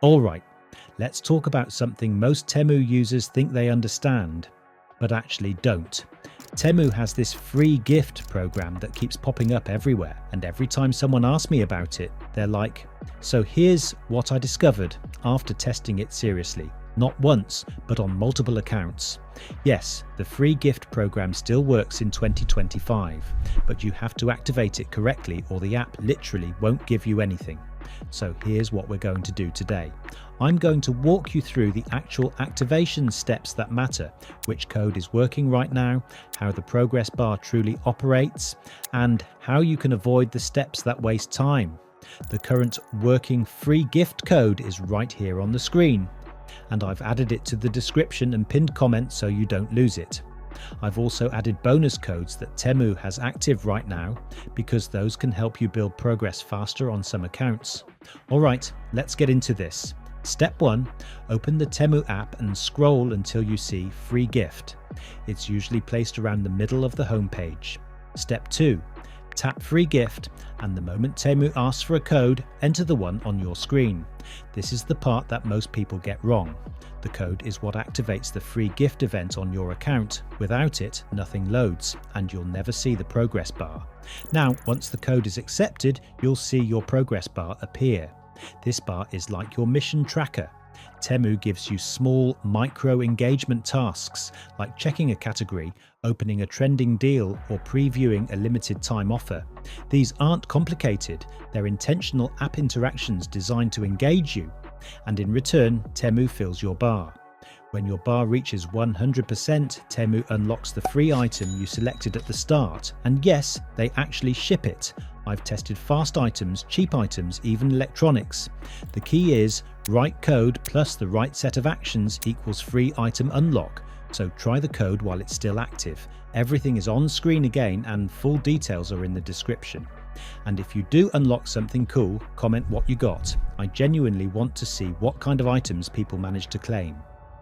Alright, let's talk about something most Temu users think they understand, but actually don't. Temu has this free gift program that keeps popping up everywhere, and every time someone asks me about it, they're like, so here's what I discovered after testing it seriously. Not once, but on multiple accounts. Yes, the free gift program still works in 2025, but you have to activate it correctly or the app literally won't give you anything. So here's what we're going to do today. I'm going to walk you through the actual activation steps that matter, which code is working right now, how the progress bar truly operates, and how you can avoid the steps that waste time. The current working free gift code is right here on the screen, and I've added it to the description and pinned comment so you don't lose it. I've also added bonus codes that Temu has active right now because those can help you build progress faster on some accounts. Alright, let's get into this. Step 1. Open the Temu app and scroll until you see Free Gift. It's usually placed around the middle of the homepage. Step 2. Tap Free Gift, and the moment Temu asks for a code, enter the one on your screen. This is the part that most people get wrong. The code is what activates the free gift event on your account. Without it, nothing loads, and you'll never see the progress bar. Now, once the code is accepted, you'll see your progress bar appear. This bar is like your mission tracker. Temu gives you small, micro-engagement tasks like checking a category, opening a trending deal, or previewing a limited time offer. These aren't complicated, they're intentional app interactions designed to engage you, and in return, Temu fills your bar. When your bar reaches 100%, Temu unlocks the free item you selected at the start, and yes, they actually ship it. I've tested fast items, cheap items, even electronics. The key is right code plus the right set of actions equals free item unlock. So try the code while it's still active. Everything is on screen again and full details are in the description. And if you do unlock something cool, comment what you got. I genuinely want to see what kind of items people manage to claim.